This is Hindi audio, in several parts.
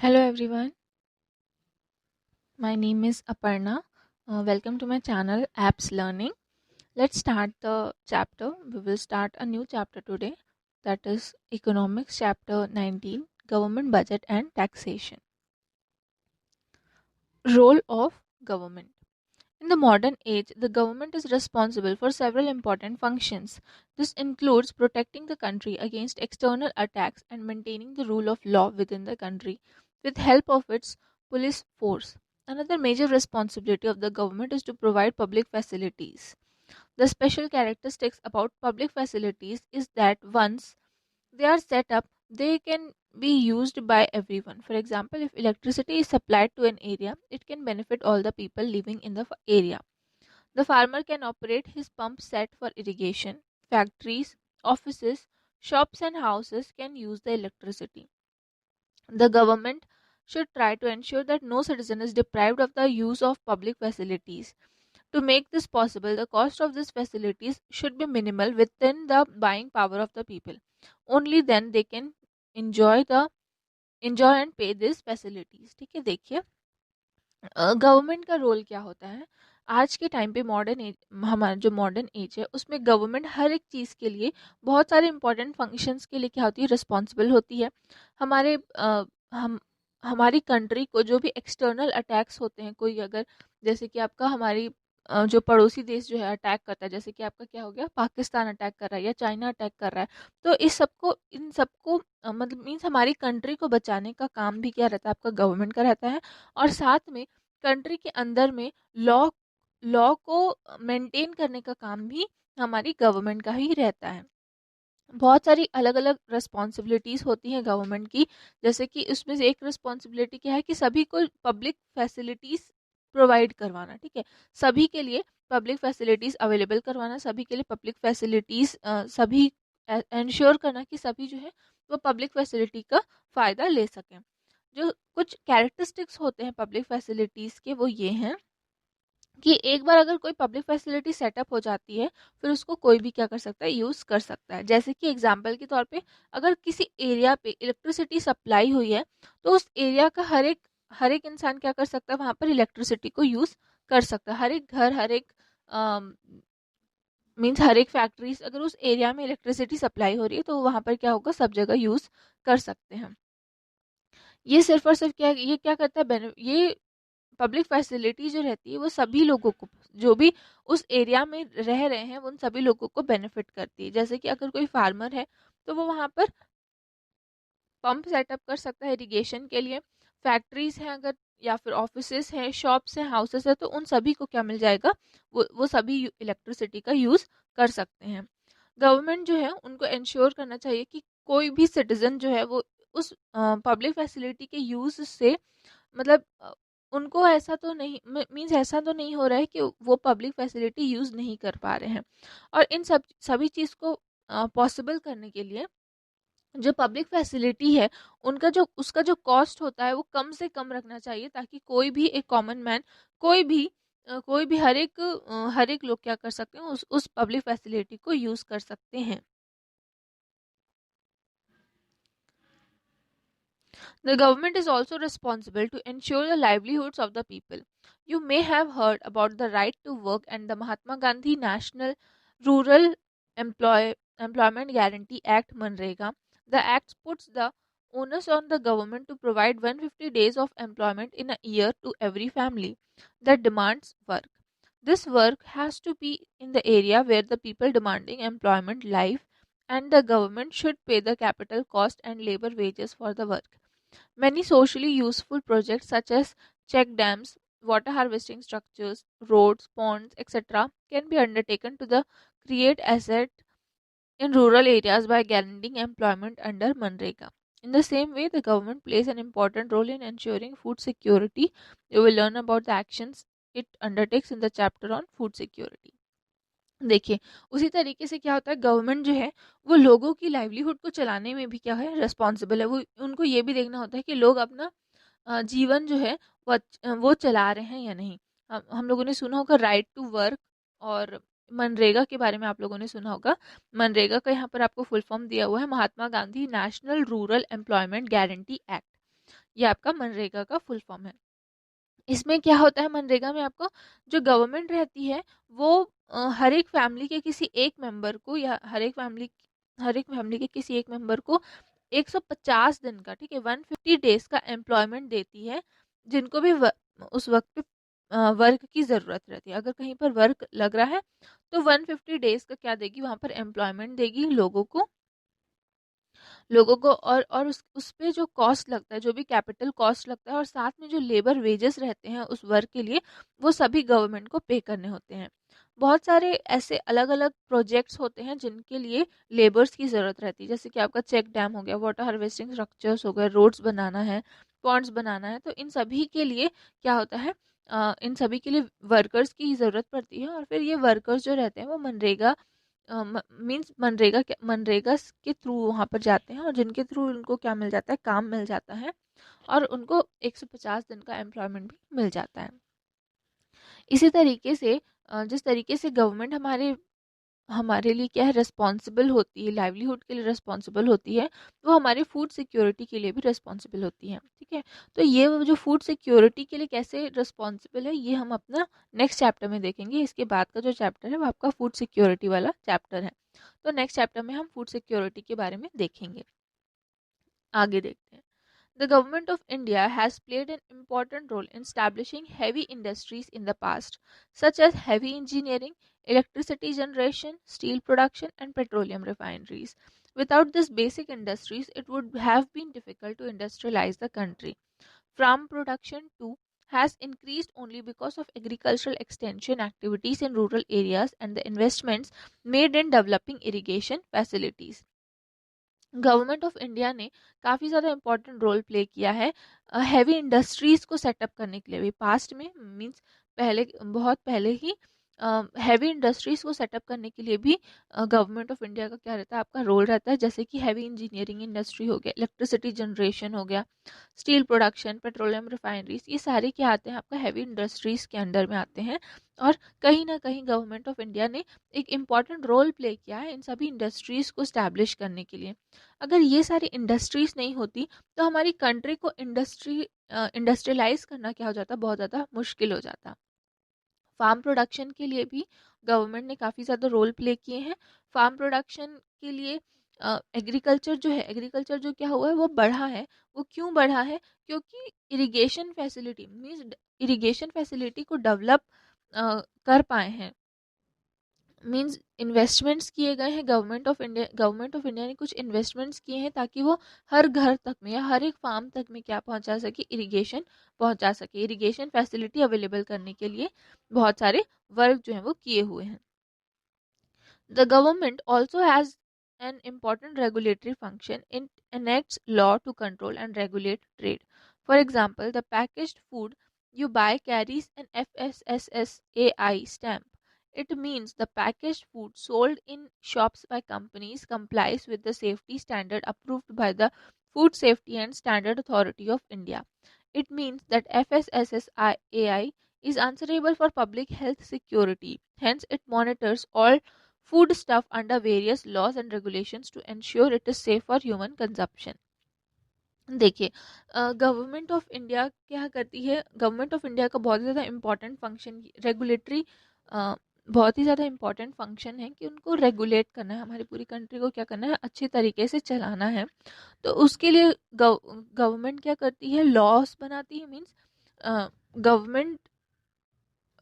Hello everyone, my name is Aparna. Welcome to my channel Apps Learning. Let's start the chapter. We will start a new chapter today, that is Economics chapter 19, Government Budget and Taxation. Role of government. In the modern age, the government is responsible for several important functions. This includes protecting the country against external attacks and maintaining the rule of law within the country with help of its police force. Another major responsibility of the government is to provide public facilities. The special characteristics about public facilities is that once they are set up, they can be used by everyone. For example, if electricity is supplied to an area, it can benefit all the people living in the area. The farmer can operate his pump set for irrigation. Factories, offices, shops, and houses can use the electricity. The government should try to ensure that no citizen is deprived of the use of public facilities. To make this possible, the cost of these facilities should be minimal within the buying power of the people. Only then they can enjoy the enjoy and पे दिस फैसिलिटीज. ठीक है, देखिए गवर्नमेंट का रोल क्या होता है. आज के टाइम पे मॉडर्न एज, हमारा जो मॉडर्न एज है उसमें गवर्नमेंट हर एक चीज़ के लिए, बहुत सारे इंपॉर्टेंट फंक्शंस के लिए क्या होती है, रिस्पॉन्सिबल होती है. हमारे हम हमारी कंट्री को जो भी एक्सटर्नल अटैक्स होते हैं, कोई अगर जैसे कि आपका हमारी जो पड़ोसी देश जो है अटैक करता है, जैसे कि आपका क्या हो गया, पाकिस्तान अटैक कर रहा है या चाइना अटैक कर रहा है, तो इन सबको मतलब मीन्स हमारी कंट्री को बचाने का काम भी क्या रहता है, आपका गवर्नमेंट का रहता है. और साथ में कंट्री के अंदर में लॉ लॉ को मेंटेन करने का काम भी हमारी गवर्नमेंट का ही रहता है. बहुत सारी अलग अलग रिस्पॉन्सिबिलिटीज़ होती हैं गवर्नमेंट की. जैसे कि उसमें से एक रिस्पॉन्सिबिलिटी क्या है कि सभी को पब्लिक फैसिलिटीज़ प्रोवाइड करवाना. ठीक है, सभी के लिए पब्लिक फैसिलिटीज़ अवेलेबल करवाना, सभी के लिए पब्लिक फैसिलिटीज़ सभी इंश्योर करना कि सभी जो है वो पब्लिक फैसिलिटी का फ़ायदा ले सकें. जो कुछ कैरेक्टरिस्टिक्स होते हैं पब्लिक फैसिलिटीज़ के, वो ये हैं कि एक बार अगर कोई पब्लिक फैसिलिटी सेटअप हो जाती है, फिर उसको कोई भी क्या कर सकता है, यूज़ कर सकता है. जैसे कि एग्जांपल के तौर पे अगर किसी एरिया पे इलेक्ट्रिसिटी सप्लाई हुई है, तो उस एरिया का हर एक इंसान क्या कर सकता है, वहाँ पर इलेक्ट्रिसिटी को यूज़ कर सकता है. हर एक घर, हर एक मीन्स हर एक फैक्ट्रीज, अगर उस एरिया में इलेक्ट्रिसिटी सप्लाई हो रही है तो वहाँ पर क्या होगा, सब जगह यूज़ कर सकते हैं. ये सिर्फ और सिर्फ क्या, ये क्या करता है, ये पब्लिक फैसिलिटी जो रहती है वो सभी लोगों को, जो भी उस एरिया में रह रहे हैं, उन सभी लोगों को बेनिफिट करती है. जैसे कि अगर कोई फार्मर है तो वो वहाँ पर पंप सेटअप कर सकता है इरिगेशन के लिए. फैक्ट्रीज हैं अगर, या फिर ऑफिसेज हैं, शॉप्स हैं, हाउसेस हैं, तो उन सभी को क्या मिल जाएगा, वो सभी इलेक्ट्रिसिटी का यूज़ कर सकते हैं. गवर्नमेंट जो है उनको इंश्योर करना चाहिए कि कोई भी सिटीजन जो है वो उस पब्लिक फैसिलिटी के यूज़ से, मतलब उनको ऐसा तो नहीं, मीन्स ऐसा तो नहीं हो रहा है कि वो पब्लिक फैसिलिटी यूज़ नहीं कर पा रहे हैं. और इन सभी चीज़ को पॉसिबल करने के लिए जो पब्लिक फैसिलिटी है, उसका जो कॉस्ट होता है वो कम से कम रखना चाहिए, ताकि कोई भी एक कॉमन मैन, कोई भी हर एक लोग क्या कर सकते हैं, उस पब्लिक फैसिलिटी को यूज़ कर सकते हैं. The government is also responsible to ensure the livelihoods of the people. You may have heard about the Right to Work and the Mahatma Gandhi National Rural Employment Guarantee Act (Manrega). The act puts the onus on the government to provide 150 days of employment in a year to every family that demands work. This work has to be in the area where the people demanding employment live, and the government should pay the capital cost and labor wages for the work. Many socially useful projects such as check dams, water harvesting structures, roads, ponds, etc. can be undertaken to the create asset in rural areas by guaranteeing employment under Manrega. In the same way, the government plays an important role in ensuring food security. You will learn about the actions it undertakes in the chapter on food security. देखिए, उसी तरीके से क्या होता है, गवर्नमेंट जो है वो लोगों की लाइवलीहुड को चलाने में भी क्या है, रिस्पॉन्सिबल है. वो उनको ये भी देखना होता है कि लोग अपना जीवन जो है वो चला रहे हैं या नहीं. हम लोगों ने सुना होगा राइट टू वर्क, और मनरेगा के बारे में आप लोगों ने सुना होगा. मनरेगा का यहाँ पर आपको फुल फॉर्म दिया हुआ है, Mahatma Gandhi national rural employment guarantee act. ये आपका मनरेगा का फुल फॉर्म है। इसमें क्या होता है, मनरेगा में आपको जो गवर्नमेंट रहती है वो हर एक फैमिली के किसी एक मेंबर को, या हर एक फैमिली के किसी एक मेंबर को 150 दिन का, ठीक है, 150 डेज का एम्प्लॉयमेंट देती है, जिनको भी उस वक्त पे वर्क की ज़रूरत रहती है। अगर कहीं पर वर्क लग रहा है तो 150 डेज का क्या देगी, वहाँ पर एम्प्लॉयमेंट देगी लोगों को। और उस पे जो कॉस्ट लगता है, जो भी कैपिटल कॉस्ट लगता है, और साथ में जो लेबर वेजेस रहते हैं उस वर्क के लिए, वो सभी गवर्नमेंट को पे करने होते हैं। बहुत सारे ऐसे अलग अलग प्रोजेक्ट्स होते हैं जिनके लिए लेबर्स की ज़रूरत रहती है, जैसे कि आपका चेक डैम हो गया, वाटर हार्वेस्टिंग स्ट्रक्चर्स हो गए, रोड्स बनाना है, पॉन्ड्स बनाना है, तो इन सभी के लिए क्या होता है, इन सभी के लिए वर्कर्स की ज़रूरत पड़ती है। और फिर ये वर्कर्स जो रहते हैं वो मनरेगा मीन्स मनरेगा के थ्रू वहाँ पर जाते हैं, और जिनके थ्रू उनको क्या मिल जाता है, काम मिल जाता है, और उनको 150 दिन का एम्प्लॉयमेंट भी मिल जाता है। इसी तरीके से जिस तरीके से गवर्नमेंट हमारे हमारे लिए क्या है, रिस्पॉन्सिबल होती है, लाइवलीहुड के लिए रिस्पॉन्सिबल होती है, वो हमारी फूड सिक्योरिटी के लिए भी रिस्पॉन्सिबल होती है, ठीक है। तो ये वो जो फूड सिक्योरिटी के लिए कैसे रिस्पॉन्सिबल है, ये हम अपना नेक्स्ट चैप्टर में देखेंगे। इसके बाद का जो चैप्टर है वो आपका फूड सिक्योरिटी वाला चैप्टर है। तो नेक्स्ट चैप्टर में हम फूड सिक्योरिटी के बारे में देखेंगे। आगे देखते हैं। The government of India has played an important role in establishing heavy industries in the past, such as heavy engineering, electricity generation, steel production, and petroleum refineries. Without these basic industries, it would have been difficult to industrialize the country. Farm production, too, has increased only because of agricultural extension activities in rural areas and the investments made in developing irrigation facilities. Government of India ने काफ़ी ज़्यादा इम्पोर्टेंट रोल प्ले किया है हैवी इंडस्ट्रीज़ को सेटअप करने के लिए भी। पास्ट में मीन्स पहले, बहुत पहले ही हैवी इंडस्ट्रीज़ को सेटअप करने के लिए भी गवर्नमेंट ऑफ इंडिया का क्या रहता है, आपका रोल रहता है। जैसे कि हैवी इंजीनियरिंग इंडस्ट्री हो गया, इलेक्ट्रिसिटी जनरेशन हो गया, स्टील प्रोडक्शन, पेट्रोलियम रिफाइनरीज, ये सारे क्या आते हैं, आपका हैवी इंडस्ट्रीज़ के अंडर में आते हैं। और कहीं ना कहीं गवर्नमेंट ऑफ इंडिया ने एक इम्पॉर्टेंट रोल प्ले किया है इन सभी इंडस्ट्रीज़ को स्टैब्लिश करने के लिए। अगर ये सारी इंडस्ट्रीज़ नहीं होती तो हमारी कंट्री को इंडस्ट्रियलाइज करना क्या हो जाता, बहुत ज़्यादा मुश्किल हो जाता। फार्म प्रोडक्शन के लिए भी गवर्नमेंट ने काफ़ी ज़्यादा रोल प्ले किए हैं। फार्म प्रोडक्शन के लिए एग्रीकल्चर जो क्या हुआ है वो बढ़ा है। वो क्यों बढ़ा है, क्योंकि इरिगेशन फैसिलिटी को डेवलप कर पाए हैं। मीन्स इन्वेस्टमेंट्स किए गए हैं, गवर्नमेंट ऑफ इंडिया ने कुछ इन्वेस्टमेंट्स किए हैं ताकि वो हर घर तक में या हर एक फार्म तक में क्या पहुंचा सके, इरिगेशन पहुंचा सके। इरिगेशन फैसिलिटी अवेलेबल करने के लिए बहुत सारे वर्क जो हैं वो किए हुए हैं। The government also has an important regulatory function. It enacts law to control and regulate trade. For example, the packaged food you buy carries an FSSAI stamp. It means the packaged food sold in shops by companies complies with the safety standard approved by the Food Safety and Standard Authority of India. It means that FSSAI is answerable for public health security. Hence, it monitors all food stuff under various laws and regulations to ensure it is safe for human consumption. देखिए, गवर्नमेंट ऑफ इंडिया क्या करती है, गवर्नमेंट ऑफ इंडिया का बहुत ज़्यादा इम्पॉर्टेंट फंक्शन रेगुलेटरी, बहुत ही ज़्यादा इम्पॉर्टेंट फंक्शन है कि उनको रेगुलेट करना है, हमारी पूरी कंट्री को क्या करना है, अच्छी तरीके से चलाना है। तो उसके लिए गवर्नमेंट क्या करती है, लॉस बनाती है। मीन्स गवर्नमेंट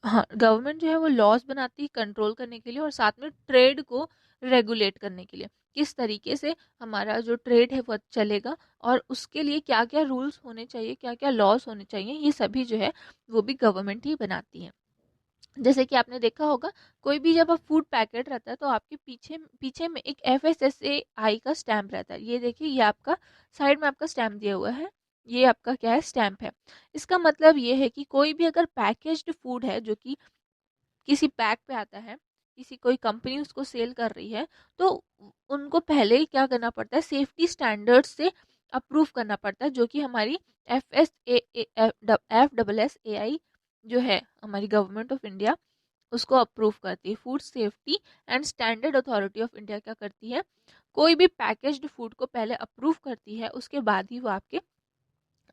हाँ, गवर्नमेंट जो है वो लॉज बनाती है कंट्रोल करने के लिए, और साथ में ट्रेड को रेगुलेट करने के लिए, किस तरीके से हमारा जो ट्रेड है वो चलेगा, और उसके लिए क्या क्या रूल्स होने चाहिए, क्या क्या लॉज होने चाहिए, ये सभी जो है वो भी गवर्नमेंट ही बनाती है। जैसे कि आपने देखा होगा, कोई भी जब आप फूड पैकेट रहता है तो आपके पीछे पीछे में एक FSSAI का स्टैम्प रहता है। ये देखिए, ये आपका साइड में आपका स्टैम्प दिया हुआ है, ये आपका क्या है, स्टैम्प है। इसका मतलब ये है कि कोई भी अगर पैकेज्ड फूड है जो कि किसी पैक पे आता है, किसी कोई कंपनी उसको सेल कर रही है, तो उनको पहले ही क्या करना पड़ता है, सेफ्टी स्टैंडर्ड्स से अप्रूव करना पड़ता है, जो कि हमारी FSSAI जो है हमारी गवर्नमेंट ऑफ इंडिया, उसको अप्रूव करती है। Food safety and standard authority of India क्या करती है, कोई भी पैकेज्ड फूड को पहले अप्रूव करती है, उसके बाद ही वो आपके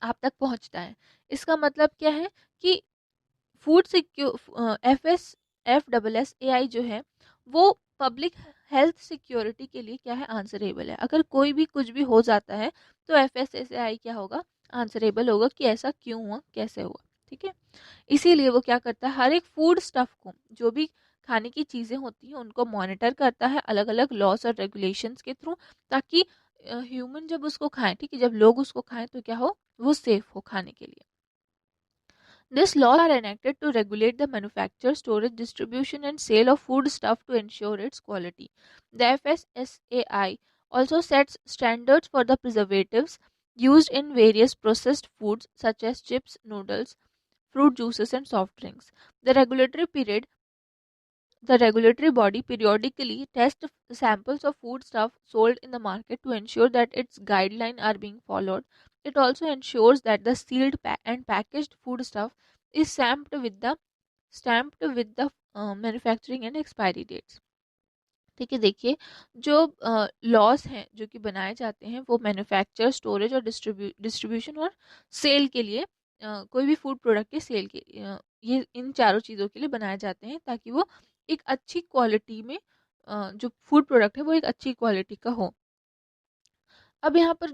आप तक पहुंचता है। इसका मतलब क्या है कि फूड सिक्योर FSSAI जो है वो पब्लिक हेल्थ सिक्योरिटी के लिए क्या है, आंसरेबल है। अगर कोई भी कुछ भी हो जाता है तो FSSAI क्या होगा, आंसरेबल होगा कि ऐसा क्यों हुआ, कैसे हुआ। ठीक है, इसीलिए वो क्या करता है, हर एक फूड स्टफ को, जो भी खाने की चीज़ें होती हैं उनको मॉनिटर करता है अलग अलग लॉस और रेगुलेशंस के थ्रू, ताकि ह्यूमन जब उसको खाएं, ठीक है, जब लोग उसको खाएं तो क्या हो, वो सेफ हो खाने के लिए। These laws are enacted to regulate the manufacture, storage, distribution, and sale of food stuff to ensure its quality. The FSSAI also sets standards for the preservatives used in various processed foods such as chips, noodles, fruit juices, and soft drinks. The regulatory period the regulatory body periodically tests samples of food stuff sold in the market to ensure that its guidelines are being followed. It also ensures that the sealed and packaged food stuff is stamped with the manufacturing and expiry dates. ठीक है, देखिए जो लॉस हैं जो कि बनाए जाते हैं वो मैन्युफैक्चर, स्टोरेज और डिस्ट्रीब्यूशन और सेल के लिए, कोई भी फूड प्रोडक्ट के सेल के ये इन चारों चीज़ों के लिए बनाए जाते हैं, ताकि वो एक अच्छी क्वालिटी में जो फूड प्रोडक्ट है वो एक अच्छी क्वालिटी का हो। अब यहाँ पर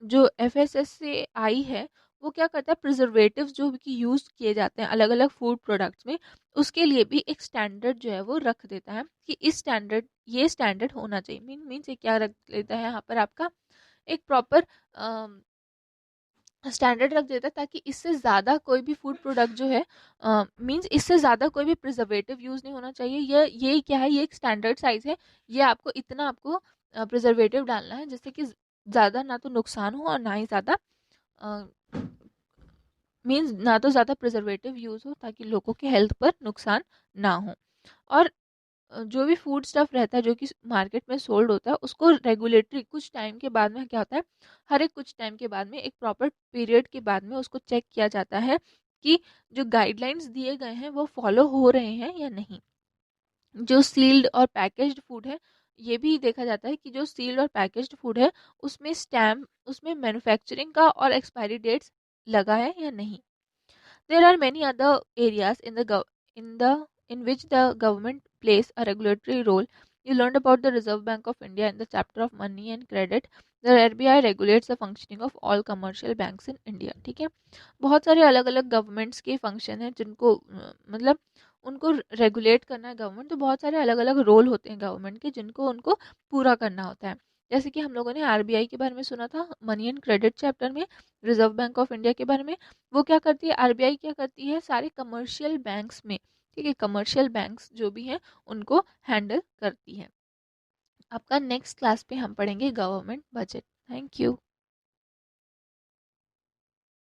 जो FSS से आई है वो क्या करता है, प्रिजर्वेटिव्स जो कि यूज़ किए जाते हैं अलग अलग फूड प्रोडक्ट्स में, उसके लिए भी एक स्टैंडर्ड जो है वो रख देता है कि ये स्टैंडर्ड होना चाहिए। मीन्स ये क्या रख देता है यहाँ पर, आपका एक प्रॉपर स्टैंडर्ड रख देता है, ताकि इससे ज़्यादा कोई भी फूड प्रोडक्ट जो है, मीन्स इससे ज़्यादा कोई भी प्रिजर्वेटिव यूज़ नहीं होना चाहिए। ये क्या है, ये एक स्टैंडर्ड साइज़ है, ये आपको प्रिजर्वेटिव डालना है जिससे कि ज़्यादा ना तो नुकसान हो और ना ही ज़्यादा मीन्स ना तो ज़्यादा प्रिजर्वेटिव यूज़ हो ताकि लोगों के हेल्थ पर नुकसान ना हो। और जो भी फूड स्टफ रहता है जो कि मार्केट में सोल्ड होता है उसको रेगुलेटरी कुछ टाइम के बाद में क्या होता है, हर एक कुछ टाइम के बाद में एक प्रॉपर पीरियड के बाद में उसको चेक किया जाता है कि जो गाइडलाइंस दिए गए हैं वो फॉलो हो रहे हैं या नहीं। जो सील्ड और पैकेज्ड फूड है, ये भी देखा जाता है कि जो सील्ड और पैकेज्ड फूड है उसमें मैन्युफैक्चरिंग का और एक्सपायरी डेट्स लगा है या नहीं। There are many other areas in which the government plays a regulatory role. You learned about the Reserve Bank of India in the chapter of Money and Credit. The RBI regulates the functioning of all commercial banks in India. ठीक है, बहुत सारे अलग अलग गवर्नमेंट्स के फंक्शन हैं जिनको मतलब उनको रेगुलेट करना है गवर्नमेंट, तो बहुत सारे अलग अलग रोल होते हैं गवर्नमेंट के जिनको उनको पूरा करना होता है। जैसे कि हम लोगों ने RBI के बारे में सुना था मनी एंड क्रेडिट चैप्टर में, रिजर्व बैंक ऑफ इंडिया के बारे में। वो क्या करती है, RBI क्या करती है, सारे कमर्शियल बैंक्स में, ठीक है, कमर्शियल बैंक्स जो भी हैं उनको हैंडल करती है। आपका नेक्स्ट क्लास पे हम पढ़ेंगे गवर्नमेंट बजट। Thank you.